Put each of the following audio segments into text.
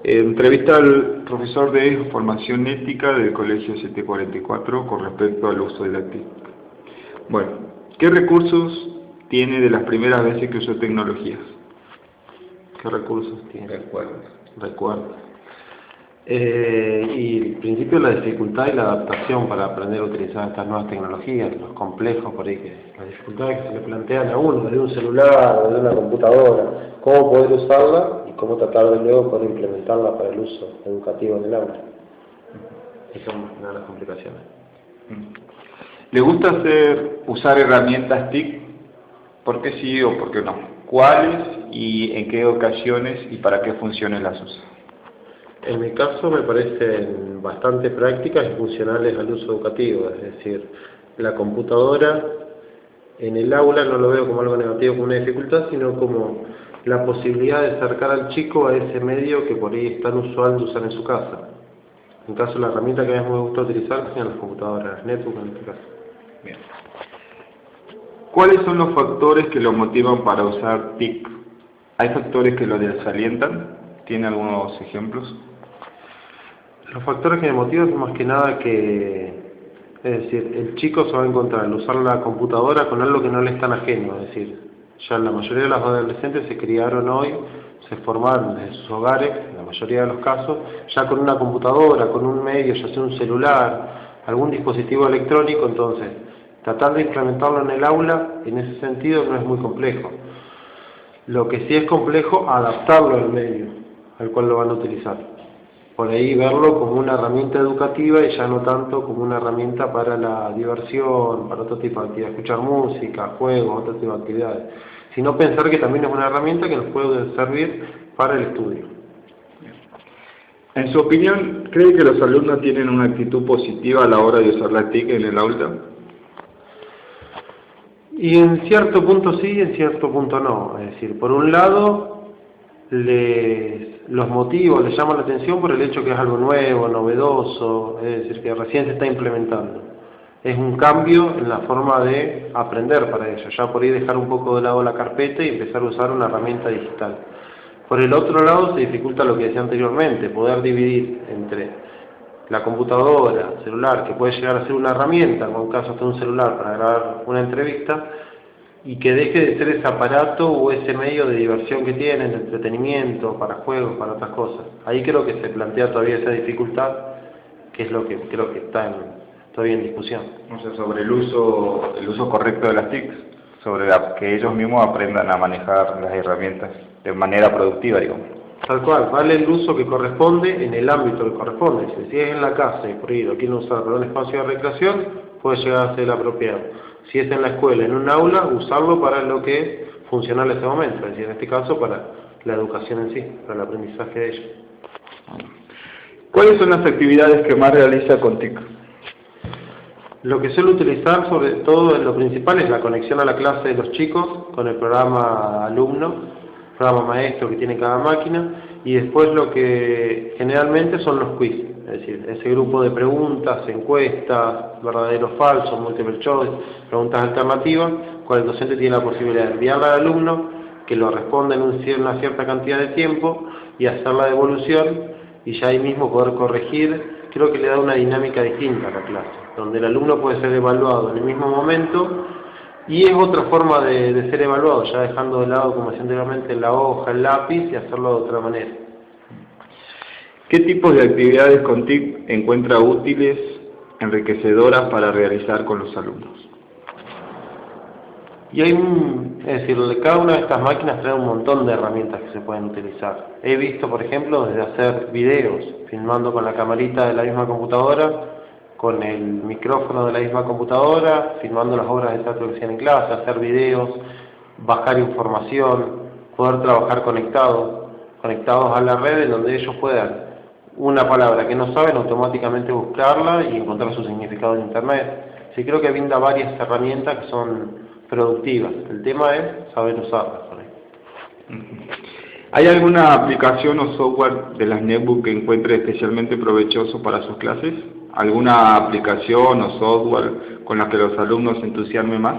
Entrevista al profesor de Formación Ética del Colegio 744 con respecto al uso de la TIC. Bueno, ¿qué recursos tiene de las primeras veces que usó tecnologías? ¿Qué recursos tiene? Recuerdos. Y en principio la dificultad y la adaptación para aprender a utilizar estas nuevas tecnologías, los complejos por ahí, las dificultades que se le plantean a uno, de un celular o de una computadora, cómo poder usarla y cómo tratar de luego poder implementarla para el uso educativo en el aula. Esas son una de las complicaciones. ¿Le gusta usar herramientas TIC? ¿Por qué sí o por qué no? ¿Cuáles y en qué ocasiones y para qué funciones las usa? En mi caso me parecen bastante prácticas y funcionales al uso educativo, es decir, la computadora en el aula no lo veo como algo negativo, como una dificultad, sino como la posibilidad de acercar al chico a ese medio que por ahí es tan usual de usar en su casa. En caso, la herramienta que a mí me gusta utilizar son las computadoras, las netbooks en este caso. Bien. ¿Cuáles son los factores que lo motivan para usar TIC? ¿Hay factores que lo desalientan? ¿Tiene algunos ejemplos? Los factores que me motivan son más que nada es decir, el chico se va a encontrar al usar la computadora con algo que no le es tan ajeno, es decir, ya la mayoría de los adolescentes se criaron hoy, se formaron en sus hogares, en la mayoría de los casos, ya con una computadora, con un medio, ya sea un celular, algún dispositivo electrónico, entonces tratar de implementarlo en el aula, en ese sentido no es muy complejo. Lo que sí es complejo, adaptarlo al medio al cual lo van a utilizar. Por ahí verlo como una herramienta educativa y ya no tanto como una herramienta para la diversión, para otro tipo de actividades, escuchar música, juegos, otro tipo de actividades. Sino pensar que también es una herramienta que nos puede servir para el estudio. En su opinión, ¿cree que los alumnos tienen una actitud positiva a la hora de usar la TIC en el aula? Y en cierto punto sí, en cierto punto no. Es decir, por un lado, los motivos, les llama la atención por el hecho que es algo nuevo, novedoso, es decir, que recién se está implementando. Es un cambio en la forma de aprender para ellos, ya por ahí dejar un poco de lado la carpeta y empezar a usar una herramienta digital. Por el otro lado se dificulta lo que decía anteriormente, poder dividir entre la computadora, el celular, que puede llegar a ser una herramienta, en un caso hasta un celular para grabar una entrevista, y que deje de ser ese aparato o ese medio de diversión que tienen, de entretenimiento, para juegos, para otras cosas. Ahí creo que se plantea todavía esa dificultad, que es lo que creo que está todavía en discusión. O sea, sobre el uso correcto de las TIC, sobre que ellos mismos aprendan a manejar las herramientas de manera productiva, digamos. Tal cual, darle el uso que corresponde en el ámbito que corresponde. Si es en la casa y por ahí lo quieren usar para un espacio de recreación, puede llegar a ser apropiado. Si es en la escuela, en un aula, usarlo para lo que es funcional en ese momento, es decir, en este caso para la educación en sí, para el aprendizaje de ellos. ¿Cuáles son las actividades que más realiza con TIC? Lo que suelo utilizar, sobre todo, lo principal es la conexión a la clase de los chicos con el programa alumno, programa maestro que tiene cada máquina, y después lo que generalmente son los quiz, es decir, ese grupo de preguntas, encuestas, verdadero o falso, multiple choice, preguntas alternativas, cual el docente tiene la posibilidad de enviarla al alumno, que lo responda en una cierta cantidad de tiempo, y hacer la devolución, y ya ahí mismo poder corregir. Creo que le da una dinámica distinta a la clase, donde el alumno puede ser evaluado en el mismo momento, y es otra forma de ser evaluado, ya dejando de lado, como decía anteriormente, la hoja, el lápiz, y hacerlo de otra manera. ¿Qué tipos de actividades con TIC encuentra útiles, enriquecedoras para realizar con los alumnos? Y es decir, cada una de estas máquinas trae un montón de herramientas que se pueden utilizar. He visto, por ejemplo, desde hacer videos, filmando con la camarita de la misma computadora, con el micrófono de la misma computadora, filmando las obras de teatro que se hacían en clase, hacer videos, bajar información, poder trabajar conectados a la red, en donde ellos puedan, una palabra que no saben, automáticamente buscarla y encontrar su significado en Internet. Sí, creo que brinda varias herramientas que son productivas. El tema es saber usarlas por ahí. ¿Hay alguna aplicación o software de las netbooks que encuentre especialmente provechoso para sus clases? ¿Alguna aplicación o software con la que los alumnos se entusiasmen más?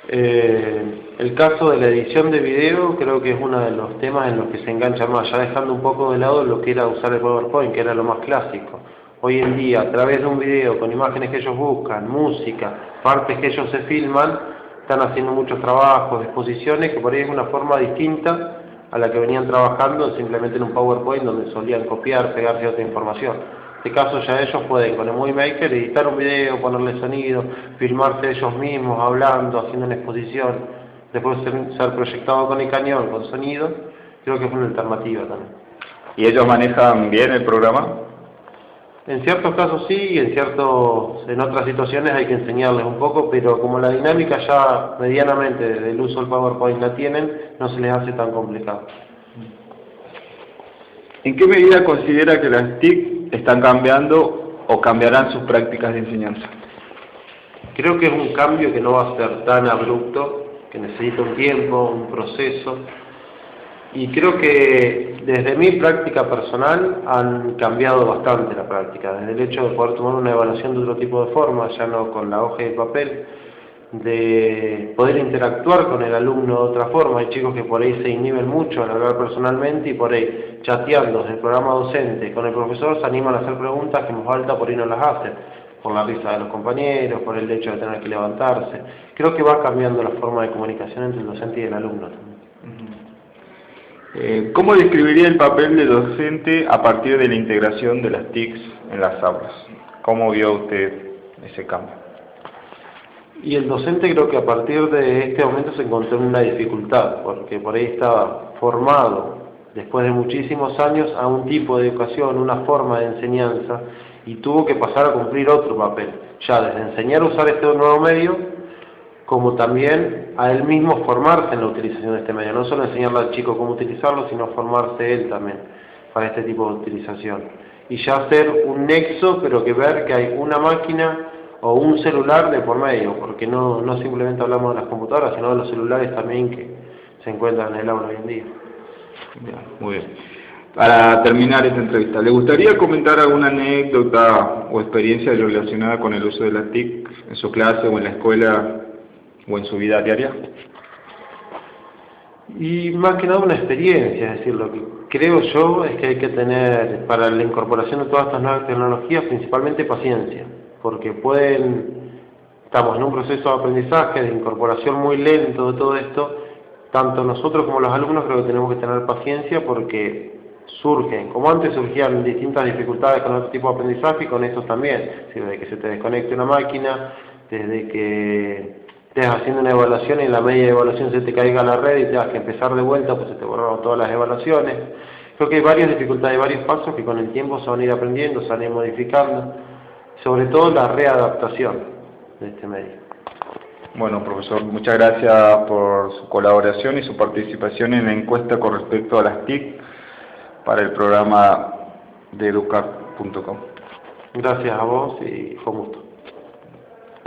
El caso de la edición de video creo que es uno de los temas en los que se engancha más, ya dejando un poco de lado lo que era usar el PowerPoint, que era lo más clásico. Hoy en día, a través de un video, con imágenes que ellos buscan, música, partes que ellos se filman, están haciendo muchos trabajos, exposiciones, que por ahí es una forma distinta a la que venían trabajando simplemente en un PowerPoint donde solían copiar, pegar cierta información. En este caso ya ellos pueden con el Movie Maker editar un video, ponerle sonido, filmarse ellos mismos hablando, haciendo una exposición, después ser proyectado con el cañón, con sonido. Creo que es una alternativa también. ¿Y ellos manejan bien el programa? En ciertos casos sí, y en otras situaciones hay que enseñarles un poco, pero como la dinámica ya medianamente del uso del PowerPoint la tienen, no se les hace tan complicado. ¿En qué medida considera que las TIC están cambiando o cambiarán sus prácticas de enseñanza? Creo que es un cambio que no va a ser tan abrupto, que necesita un tiempo, un proceso, y creo que desde mi práctica personal han cambiado bastante la práctica, desde el hecho de poder tomar una evaluación de otro tipo de forma, ya no con la hoja y el papel, de poder interactuar con el alumno de otra forma. Hay chicos que por ahí se inhiben mucho al hablar personalmente y por ahí chateando desde el programa docente con el profesor se animan a hacer preguntas que en voz alta por ahí no las hacen, por la risa de los compañeros, por el hecho de tener que levantarse. Creo que va cambiando la forma de comunicación entre el docente y el alumno también. ¿Cómo describiría el papel de docente a partir de la integración de las TICs en las aulas? ¿Cómo vio usted ese cambio? Y el docente creo que a partir de este momento se encontró en una dificultad, porque por ahí estaba formado después de muchísimos años a un tipo de educación, una forma de enseñanza, y tuvo que pasar a cumplir otro papel, ya desde enseñar a usar este nuevo medio, como también a él mismo formarse en la utilización de este medio, no solo enseñarle al chico cómo utilizarlo, sino formarse él también para este tipo de utilización. Y ya hacer un nexo, pero que ver que hay una máquina o un celular de por medio, porque no simplemente hablamos de las computadoras, sino de los celulares también que se encuentran en el aula hoy en día. Bien, muy bien. Para terminar esta entrevista, ¿le gustaría comentar alguna anécdota o experiencia relacionada con el uso de la TIC en su clase o en la escuela o en su vida diaria? Y más que nada una experiencia, es decir, lo que creo yo es que hay que tener para la incorporación de todas estas nuevas tecnologías principalmente paciencia, porque estamos en un proceso de aprendizaje, de incorporación muy lento de todo esto, tanto nosotros como los alumnos creo que tenemos que tener paciencia porque surgen, como antes surgían distintas dificultades con otro tipo de aprendizaje y con estos también, desde que se te desconecte una máquina, desde que estés haciendo una evaluación y en la media de evaluación se te caiga la red y tengas que empezar de vuelta, pues se te borraron todas las evaluaciones. Creo que hay varias dificultades, varios pasos que con el tiempo se van a ir aprendiendo, se van a ir modificando, sobre todo la readaptación de este medio. Bueno, profesor, muchas gracias por su colaboración y su participación en la encuesta con respecto a las TIC para el programa de educar.com. Gracias a vos y fue un gusto.